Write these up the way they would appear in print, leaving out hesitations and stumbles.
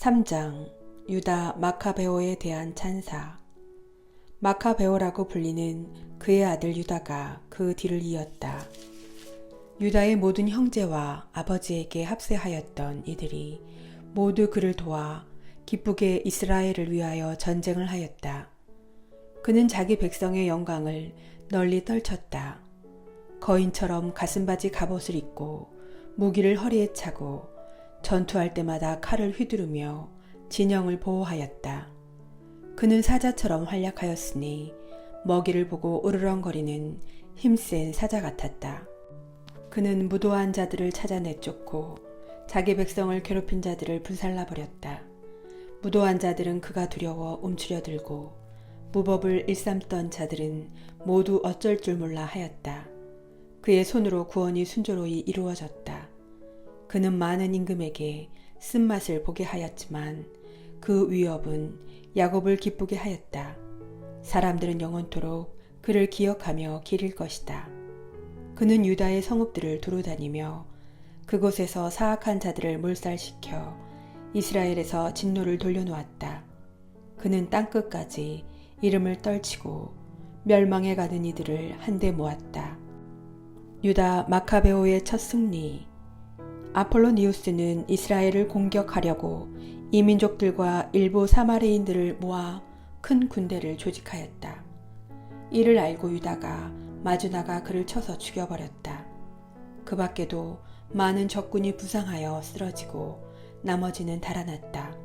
3장 유다 마카베오에 대한 찬사. 마카베오라고 불리는 그의 아들 유다가 그 뒤를 이었다. 유다의 모든 형제와 아버지에게 합세하였던 이들이 모두 그를 도와 기쁘게 이스라엘을 위하여 전쟁을 하였다. 그는 자기 백성의 영광을 널리 떨쳤다. 거인처럼 가슴바지 갑옷을 입고 무기를 허리에 차고 전투할 때마다 칼을 휘두르며 진영을 보호하였다. 그는 사자처럼 활약하였으니 먹이를 보고 으르렁거리는 힘센 사자 같았다. 그는 무도한 자들을 찾아내 쫓고 자기 백성을 괴롭힌 자들을 불살라버렸다. 무도한 자들은 그가 두려워 움츠려들고 무법을 일삼던 자들은 모두 어쩔 줄 몰라 하였다. 그의 손으로 구원이 순조로이 이루어졌다. 그는 많은 임금에게 쓴맛을 보게 하였지만 그 위협은 야곱을 기쁘게 하였다. 사람들은 영원토록 그를 기억하며 기릴 것이다. 그는 유다의 성읍들을 두루다니며 그곳에서 사악한 자들을 몰살시켜 이스라엘에서 진노를 돌려놓았다. 그는 땅끝까지 이름을 떨치고 멸망해 가는 이들을 한데 모았다. 유다 마카베오의 첫 승리. 아폴로니우스는 이스라엘을 공격하려고 이민족들과 일부 사마리인들을 모아 큰 군대를 조직하였다. 이를 알고 유다가 마주나가 그를 쳐서 죽여버렸다. 그 밖에도 많은 적군이 부상하여 쓰러지고 나머지는 달아났다.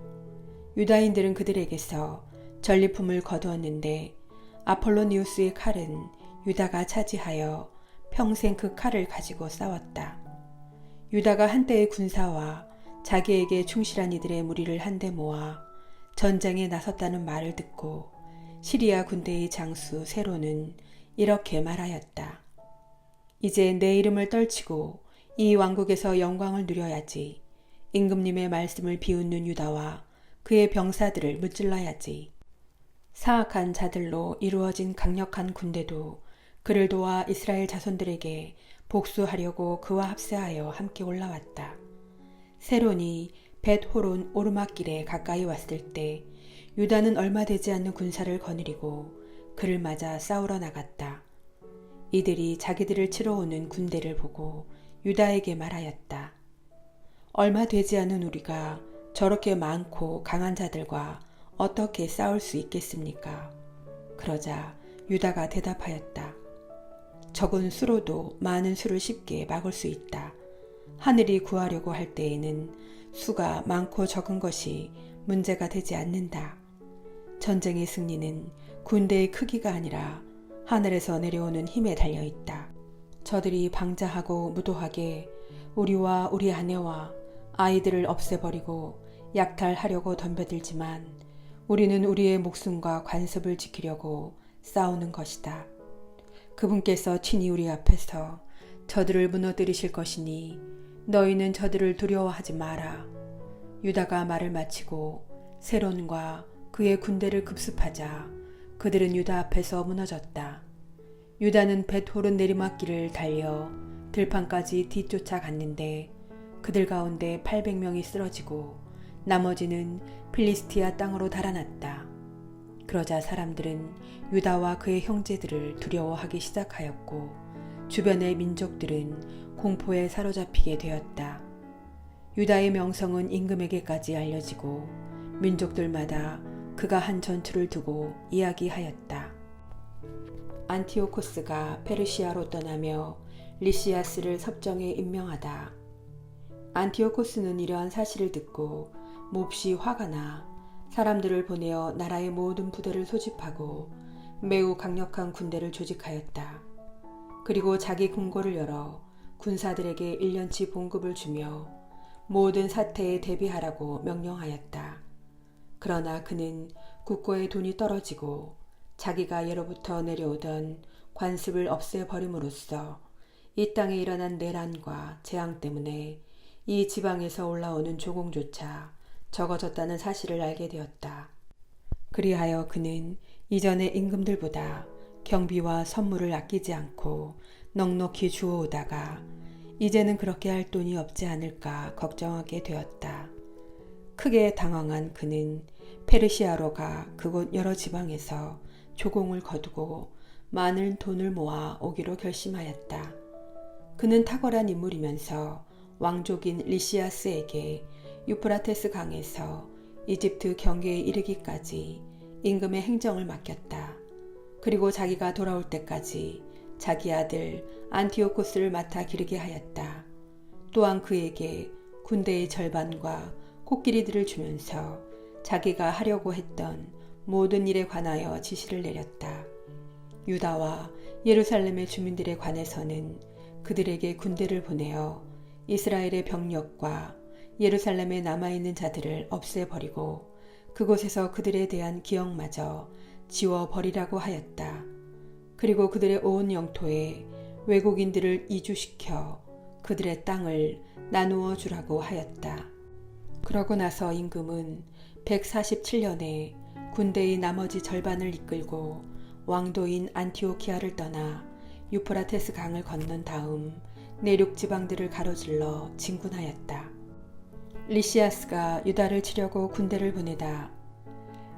유다인들은 그들에게서 전리품을 거두었는데 아폴로니우스의 칼은 유다가 차지하여 평생 그 칼을 가지고 싸웠다. 유다가 한때의 군사와 자기에게 충실한 이들의 무리를 한데 모아 전쟁에 나섰다는 말을 듣고 시리아 군대의 장수 세로는 이렇게 말하였다. 이제 내 이름을 떨치고 이 왕국에서 영광을 누려야지. 임금님의 말씀을 비웃는 유다와 그의 병사들을 무찔러야지. 사악한 자들로 이루어진 강력한 군대도 그를 도와 이스라엘 자손들에게 복수하려고 그와 합세하여 함께 올라왔다. 세론이 벳호론 오르막길에 가까이 왔을 때 유다는 얼마 되지 않는 군사를 거느리고 그를 맞아 싸우러 나갔다. 이들이 자기들을 치러 오는 군대를 보고 유다에게 말하였다. 얼마 되지 않은 우리가 저렇게 많고 강한 자들과 어떻게 싸울 수 있겠습니까? 그러자 유다가 대답하였다. 적은 수로도 많은 수를 쉽게 막을 수 있다. 하늘이 구하려고 할 때에는 수가 많고 적은 것이 문제가 되지 않는다. 전쟁의 승리는 군대의 크기가 아니라 하늘에서 내려오는 힘에 달려있다. 저들이 방자하고 무도하게 우리와 우리 아내와 아이들을 없애버리고 약탈하려고 덤벼들지만 우리는 우리의 목숨과 관습을 지키려고 싸우는 것이다. 그분께서 친히 우리 앞에서 저들을 무너뜨리실 것이니 너희는 저들을 두려워하지 마라. 유다가 말을 마치고 세론과 그의 군대를 급습하자 그들은 유다 앞에서 무너졌다. 유다는 벳호른 내리막길을 달려 들판까지 뒤쫓아 갔는데 그들 가운데 800명이 쓰러지고 나머지는 필리스티아 땅으로 달아났다. 그러자 사람들은 유다와 그의 형제들을 두려워하기 시작하였고 주변의 민족들은 공포에 사로잡히게 되었다. 유다의 명성은 임금에게까지 알려지고 민족들마다 그가 한 전투를 두고 이야기하였다. 안티오코스가 페르시아로 떠나며 리시아스를 섭정에 임명하다. 안티오코스는 이러한 사실을 듣고 몹시 화가 나 사람들을 보내어 나라의 모든 부대를 소집하고 매우 강력한 군대를 조직하였다. 그리고 자기 금고를 열어 군사들에게 1년치 봉급을 주며 모든 사태에 대비하라고 명령하였다. 그러나 그는 국고의 돈이 떨어지고 자기가 예로부터 내려오던 관습을 없애버림으로써 이 땅에 일어난 내란과 재앙 때문에 이 지방에서 올라오는 조공조차 적어졌다는 사실을 알게 되었다. 그리하여 그는 이전의 임금들보다 경비와 선물을 아끼지 않고 넉넉히 주워오다가 이제는 그렇게 할 돈이 없지 않을까 걱정하게 되었다. 크게 당황한 그는 페르시아로 가 그곳 여러 지방에서 조공을 거두고 많은 돈을 모아 오기로 결심하였다. 그는 탁월한 인물이면서 왕족인 리시아스에게 유프라테스 강에서 이집트 경계에 이르기까지 임금의 행정을 맡겼다. 그리고 자기가 돌아올 때까지 자기 아들 안티오코스를 맡아 기르게 하였다. 또한 그에게 군대의 절반과 코끼리들을 주면서 자기가 하려고 했던 모든 일에 관하여 지시를 내렸다. 유다와 예루살렘의 주민들에 관해서는 그들에게 군대를 보내어 이스라엘의 병력과 예루살렘에 남아있는 자들을 없애버리고 그곳에서 그들에 대한 기억마저 지워버리라고 하였다. 그리고 그들의 온 영토에 외국인들을 이주시켜 그들의 땅을 나누어 주라고 하였다. 그러고 나서 임금은 147년에 군대의 나머지 절반을 이끌고 왕도인 안티오키아를 떠나 유프라테스 강을 건넌 다음 내륙 지방들을 가로질러 진군하였다. 리시아스가 유다를 치려고 군대를 보내다.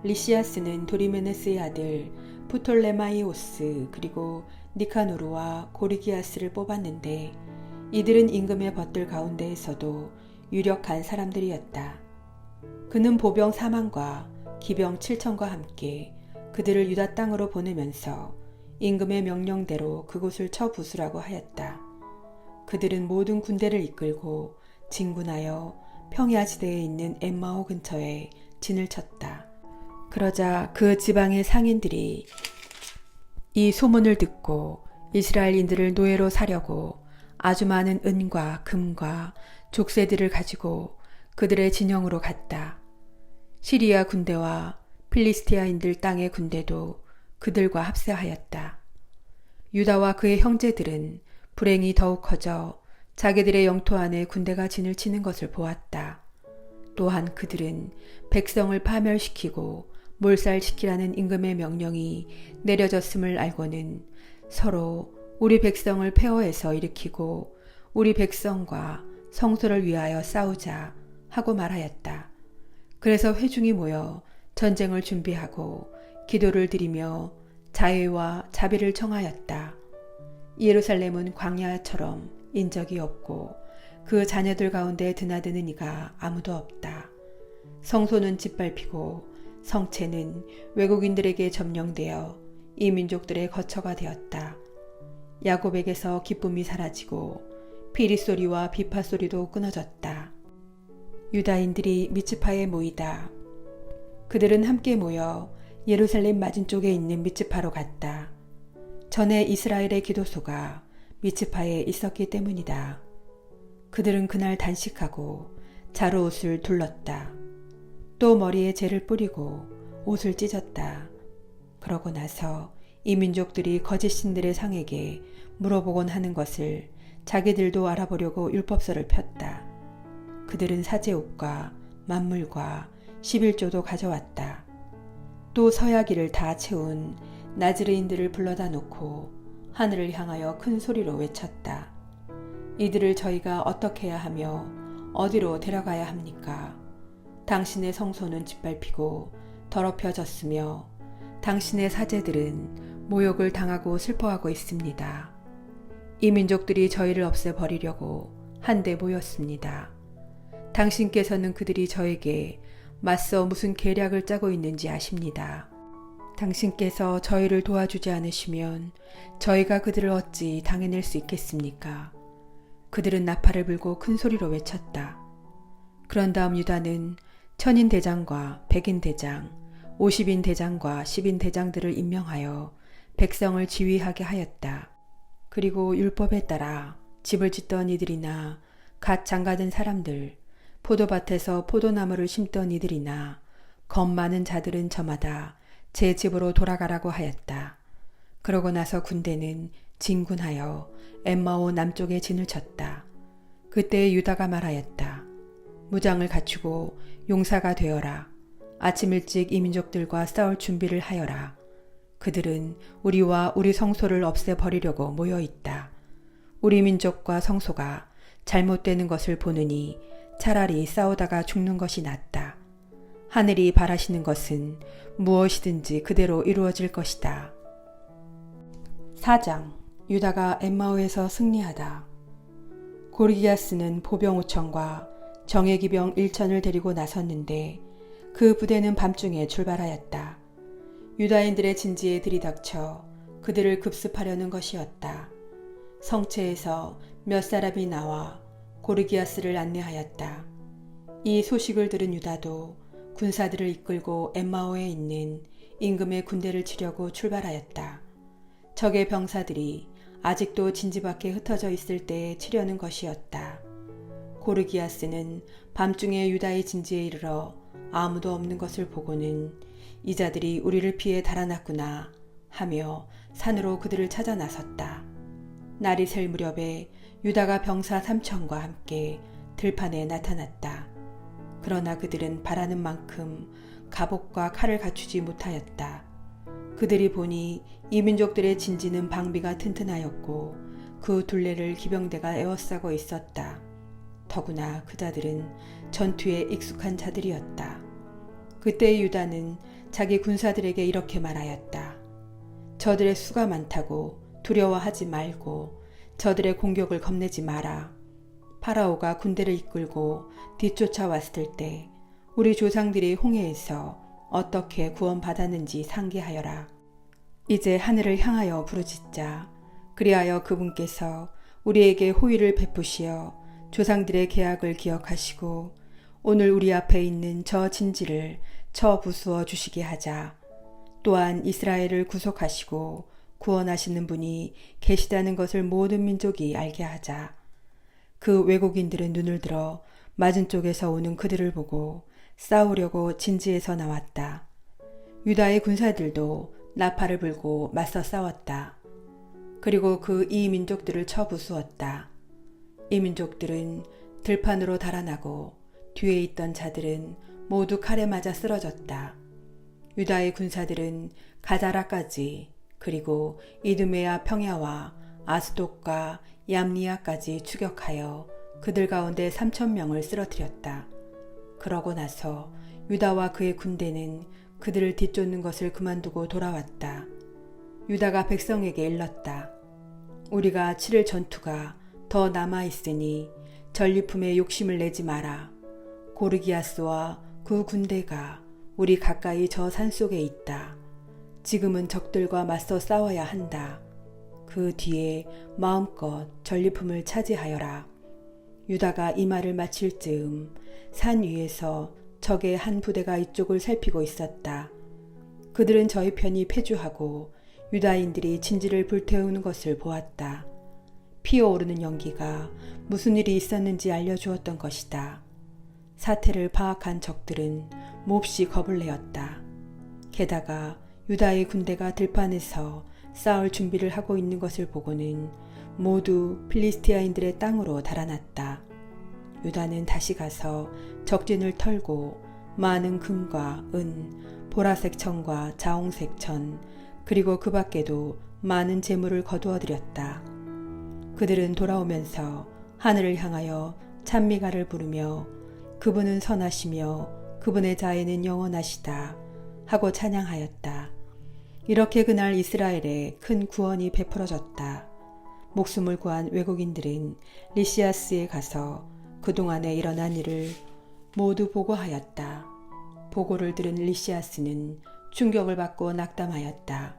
리시아스는 도리메네스의 아들 프톨레마이오스 그리고 니카노르와 고리기아스를 뽑았는데 이들은 임금의 벗들 가운데에서도 유력한 사람들이었다. 그는 보병 4만과 기병 7천과 함께 그들을 유다 땅으로 보내면서 임금의 명령대로 그곳을 쳐부수라고 하였다. 그들은 모든 군대를 이끌고 진군하여 평야지대에 있는 엠마오 근처에 진을 쳤다. 그러자 그 지방의 상인들이 이 소문을 듣고 이스라엘인들을 노예로 사려고 아주 많은 은과 금과 족쇄들을 가지고 그들의 진영으로 갔다. 시리아 군대와 필리스티아인들 땅의 군대도 그들과 합세하였다. 유다와 그의 형제들은 불행이 더욱 커져 자기들의 영토 안에 군대가 진을 치는 것을 보았다. 또한 그들은 백성을 파멸시키고 몰살시키라는 임금의 명령이 내려졌음을 알고는 서로 우리 백성을 폐허해서 일으키고 우리 백성과 성소를 위하여 싸우자 하고 말하였다. 그래서 회중이 모여 전쟁을 준비하고 기도를 드리며 자애와 자비를 청하였다. 예루살렘은 광야처럼 인적이 없고 그 자녀들 가운데 드나드는 이가 아무도 없다. 성소는 짓밟히고 성체는 외국인들에게 점령되어 이 민족들의 거처가 되었다. 야곱에게서 기쁨이 사라지고 피리소리와 비파소리도 끊어졌다. 유다인들이 미츠파에 모이다. 그들은 함께 모여 예루살렘 맞은쪽에 있는 미츠파로 갔다. 전에 이스라엘의 기도소가 미츠파에 있었기 때문이다. 그들은 그날 단식하고 자루옷을 둘렀다. 또 머리에 재를 뿌리고 옷을 찢었다. 그러고 나서 이 민족들이 거짓 신들의 상에게 물어보곤 하는 것을 자기들도 알아보려고 율법서를 폈다. 그들은 사제옷과 만물과 11조도 가져왔다. 또 서야기를 다 채운 나즈르인들을 불러다 놓고 하늘을 향하여 큰 소리로 외쳤다. 이들을 저희가 어떻게 해야 하며 어디로 데려가야 합니까? 당신의 성소는 짓밟히고 더럽혀졌으며 당신의 사제들은 모욕을 당하고 슬퍼하고 있습니다. 이 민족들이 저희를 없애버리려고 한데 모였습니다. 당신께서는 그들이 저에게 맞서 무슨 계략을 짜고 있는지 아십니다. 당신께서 저희를 도와주지 않으시면 저희가 그들을 어찌 당해낼 수 있겠습니까? 그들은 나팔을 불고 큰 소리로 외쳤다. 그런 다음 유다는 천인 대장과 백인 대장, 50인 대장과 10인 대장들을 임명하여 백성을 지휘하게 하였다. 그리고 율법에 따라 집을 짓던 이들이나 갓 장가든 사람들, 포도밭에서 포도나무를 심던 이들이나 겁 많은 자들은 저마다 제 집으로 돌아가라고 하였다. 그러고 나서 군대는 진군하여 엠마오 남쪽에 진을 쳤다. 그때 유다가 말하였다. 무장을 갖추고 용사가 되어라. 아침 일찍 이 민족들과 싸울 준비를 하여라. 그들은 우리와 우리 성소를 없애버리려고 모여있다. 우리 민족과 성소가 잘못되는 것을 보느니 차라리 싸우다가 죽는 것이 낫다. 하늘이 바라시는 것은 무엇이든지 그대로 이루어질 것이다. 4장 유다가 엠마오에서 승리하다. 고르기아스는 보병 5천과 정예기병 1천을 데리고 나섰는데 그 부대는 밤중에 출발하였다. 유다인들의 진지에 들이닥쳐 그들을 급습하려는 것이었다. 성체에서 몇 사람이 나와 고르기아스를 안내하였다. 이 소식을 들은 유다도 군사들을 이끌고 엠마오에 있는 임금의 군대를 치려고 출발하였다. 적의 병사들이 아직도 진지 밖에 흩어져 있을 때에 치려는 것이었다. 고르기아스는 밤중에 유다의 진지에 이르러 아무도 없는 것을 보고는 이 자들이 우리를 피해 달아났구나 하며 산으로 그들을 찾아 나섰다. 날이 셀 무렵에 유다가 병사 3천과 함께 들판에 나타났다. 그러나 그들은 바라는 만큼 갑옷과 칼을 갖추지 못하였다. 그들이 보니 이 민족들의 진지는 방비가 튼튼하였고 그 둘레를 기병대가 에워싸고 있었다. 더구나 그 자들은 전투에 익숙한 자들이었다. 그때 유다는 자기 군사들에게 이렇게 말하였다. 저들의 수가 많다고 두려워하지 말고 저들의 공격을 겁내지 마라. 파라오가 군대를 이끌고 뒤쫓아왔을 때 우리 조상들이 홍해에서 어떻게 구원받았는지 상기하여라. 이제 하늘을 향하여 부르짖자. 그리하여 그분께서 우리에게 호의를 베푸시어 조상들의 계약을 기억하시고 오늘 우리 앞에 있는 저 진지를 쳐 부수어 주시게 하자. 또한 이스라엘을 구속하시고 구원하시는 분이 계시다는 것을 모든 민족이 알게 하자. 그 외국인들은 눈을 들어 맞은 쪽에서 오는 그들을 보고 싸우려고 진지에서 나왔다. 유다의 군사들도 나팔을 불고 맞서 싸웠다. 그리고 그 이 민족들을 쳐 부수었다. 이 민족들은 들판으로 달아나고 뒤에 있던 자들은 모두 칼에 맞아 쓰러졌다. 유다의 군사들은 가자라까지 그리고 이두메아 평야와 아스돗과 얌니아까지 추격하여 그들 가운데 3,000명을 쓰러뜨렸다. 그러고 나서 유다와 그의 군대는 그들을 뒤쫓는 것을 그만두고 돌아왔다. 유다가 백성에게 일렀다. 우리가 치를 전투가 더 남아있으니 전리품에 욕심을 내지 마라. 고르기아스와 그 군대가 우리 가까이 저 산속에 있다. 지금은 적들과 맞서 싸워야 한다. 그 뒤에 마음껏 전리품을 차지하여라. 유다가 이 말을 마칠 즈음 산 위에서 적의 한 부대가 이쪽을 살피고 있었다. 그들은 저희 편이 패주하고 유다인들이 진지를 불태우는 것을 보았다. 피어오르는 연기가 무슨 일이 있었는지 알려주었던 것이다. 사태를 파악한 적들은 몹시 겁을 내었다. 게다가 유다의 군대가 들판에서 싸울 준비를 하고 있는 것을 보고는 모두 필리스티아인들의 땅으로 달아났다. 유다는 다시 가서 적진을 털고 많은 금과 은, 보라색 천과 자홍색 천, 그리고 그 밖에도 많은 재물을 거두어들였다. 그들은 돌아오면서 하늘을 향하여 찬미가를 부르며 그분은 선하시며 그분의 자애는 영원하시다 하고 찬양하였다. 이렇게 그날 이스라엘에 큰 구원이 베풀어졌다. 목숨을 구한 외국인들은 리시아스에 가서 그동안에 일어난 일을 모두 보고하였다. 보고를 들은 리시아스는 충격을 받고 낙담하였다.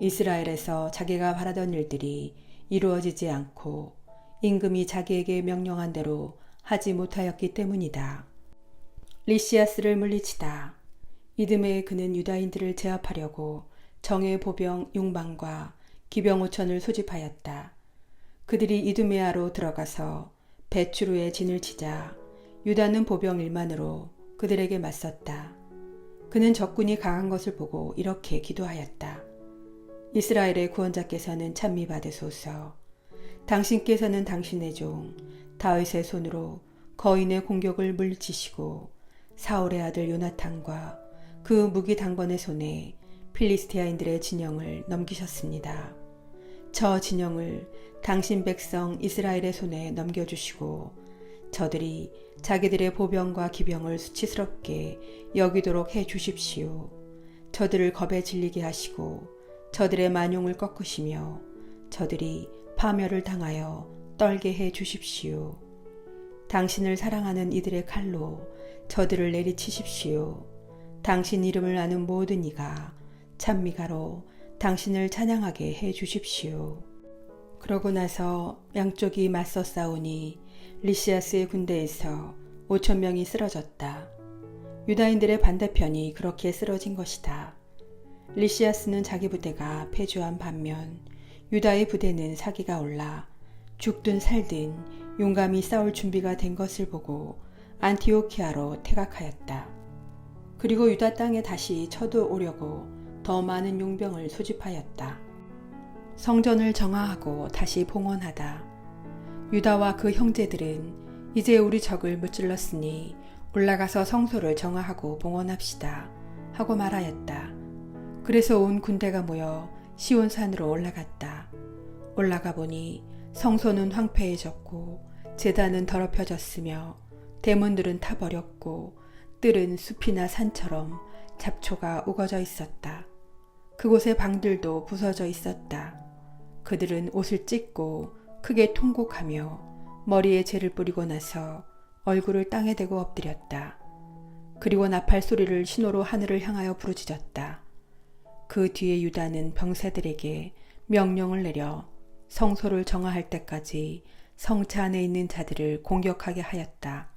이스라엘에서 자기가 바라던 일들이 이루어지지 않고 임금이 자기에게 명령한 대로 하지 못하였기 때문이다. 리시아스를 물리치다. 이듬해 그는 유다인들을 제압하려고 정예 보병 6만과 기병 5천을 소집하였다. 그들이 이두메아로 들어가서 베추루에 진을 치자 유다는 보병 1만으로 그들에게 맞섰다. 그는 적군이 강한 것을 보고 이렇게 기도하였다. 이스라엘의 구원자께서는 찬미 받으소서. 당신께서는 당신의 종 다윗의 손으로 거인의 공격을 물리치시고 사울의 아들 요나탄과 그 무기 당번의 손에 필리스티아인들의 진영을 넘기셨습니다. 저 진영을 당신 백성 이스라엘의 손에 넘겨주시고 저들이 자기들의 보병과 기병을 수치스럽게 여기도록 해 주십시오. 저들을 겁에 질리게 하시고 저들의 만용을 꺾으시며 저들이 파멸을 당하여 떨게 해 주십시오. 당신을 사랑하는 이들의 칼로 저들을 내리치십시오. 당신 이름을 아는 모든 이가 찬미가로 당신을 찬양하게 해 주십시오. 그러고 나서 양쪽이 맞서 싸우니 리시아스의 군대에서 5천 명이 쓰러졌다. 유다인들의 반대편이 그렇게 쓰러진 것이다. 리시아스는 자기 부대가 패주한 반면 유다의 부대는 사기가 올라 죽든 살든 용감히 싸울 준비가 된 것을 보고 안티오키아로 퇴각하였다. 그리고 유다 땅에 다시 쳐들어오려고 더 많은 용병을 소집하였다. 성전을 정화하고 다시 봉헌하다. 유다와 그 형제들은 이제 우리 적을 무찔렀으니 올라가서 성소를 정화하고 봉헌합시다 하고 말하였다. 그래서 온 군대가 모여 시온산으로 올라갔다. 올라가 보니 성소는 황폐해졌고 제단은 더럽혀졌으며 대문들은 타버렸고 뜰은 숲이나 산처럼 잡초가 우거져 있었다. 그곳의 방들도 부서져 있었다. 그들은 옷을 찢고 크게 통곡하며 머리에 재를 뿌리고 나서 얼굴을 땅에 대고 엎드렸다. 그리고 나팔 소리를 신호로 하늘을 향하여 부르짖었다. 그 뒤에 유다는 병사들에게 명령을 내려 성소를 정화할 때까지 성차 안에 있는 자들을 공격하게 하였다.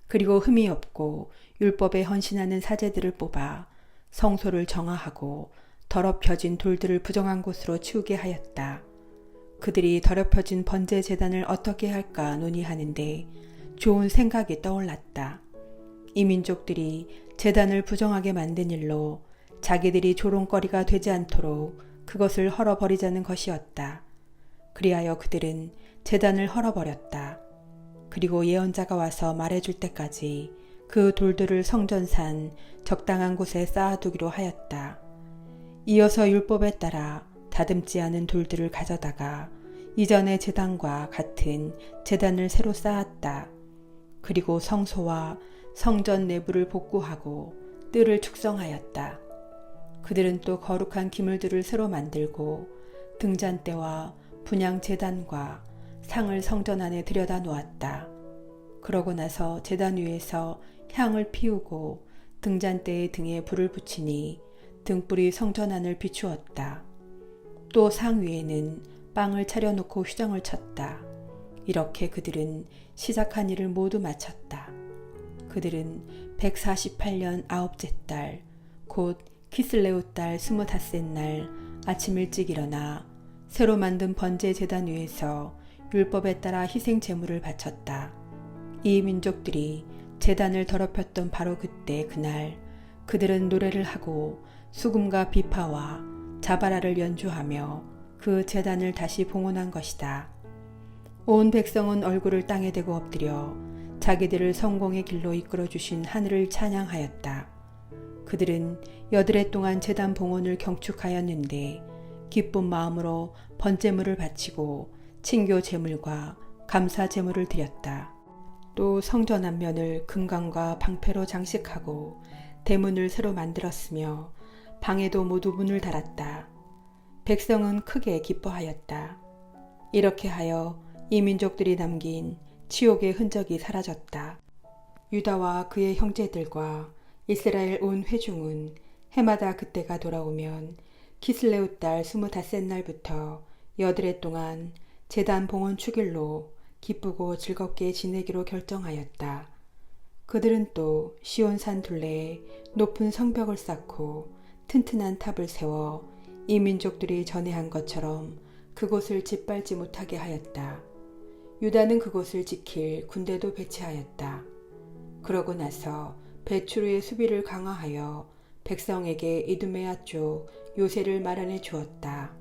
그리고 흠이 없고 율법에 헌신하는 사제들을 뽑아 성소를 정화하고 더럽혀진 돌들을 부정한 곳으로 치우게 하였다. 그들이 더럽혀진 번제 제단을 어떻게 할까 논의하는데 좋은 생각이 떠올랐다. 이 민족들이 제단을 부정하게 만든 일로 자기들이 조롱거리가 되지 않도록 그것을 헐어버리자는 것이었다. 그리하여 그들은 제단을 헐어버렸다. 그리고 예언자가 와서 말해줄 때까지 그 돌들을 성전산 적당한 곳에 쌓아두기로 하였다. 이어서 율법에 따라 다듬지 않은 돌들을 가져다가 이전의 제단과 같은 제단을 새로 쌓았다. 그리고 성소와 성전 내부를 복구하고 뜰을 축성하였다. 그들은 또 거룩한 기물들을 새로 만들고 등잔대와 분향 제단과 상을 성전 안에 들여다 놓았다. 그러고 나서 제단 위에서 향을 피우고 등잔대의 등에 불을 붙이니 등불이 성전 안을 비추었다. 또 상 위에는 빵을 차려놓고 휘정을 쳤다. 이렇게 그들은 시작한 일을 모두 마쳤다. 그들은 148년 아홉째 달, 곧 키슬레우 달 25셋 날 아침 일찍 일어나 새로 만든 번제 제단 위에서 율법에 따라 희생 제물을 바쳤다. 이 민족들이 제단을 더럽혔던 바로 그때 그날 그들은 노래를 하고 수금과 비파와 자바라를 연주하며 그 제단을 다시 봉헌한 것이다. 온 백성은 얼굴을 땅에 대고 엎드려 자기들을 성공의 길로 이끌어 주신 하늘을 찬양하였다. 그들은 여드레 동안 제단 봉헌을 경축하였는데 기쁜 마음으로 번제물을 바치고 친교 제물과 감사 제물을 드렸다. 또 성전 앞면을 금강과 방패로 장식하고 대문을 새로 만들었으며 방에도 모두 문을 달았다. 백성은 크게 기뻐하였다. 이렇게 하여 이 민족들이 남긴 치욕의 흔적이 사라졌다. 유다와 그의 형제들과 이스라엘 온 회중은 해마다 그때가 돌아오면 키슬레우 달 25셋 날부터 여드레 동안 제단 봉헌 축일로 기쁘고 즐겁게 지내기로 결정하였다. 그들은 또 시온산 둘레에 높은 성벽을 쌓고 튼튼한 탑을 세워 이 민족들이 전에 한 것처럼 그곳을 짓밟지 못하게 하였다. 유다는 그곳을 지킬 군대도 배치하였다. 그러고 나서 베추르의 수비를 강화하여 백성에게 이두메아 쪽 요새를 마련해 주었다.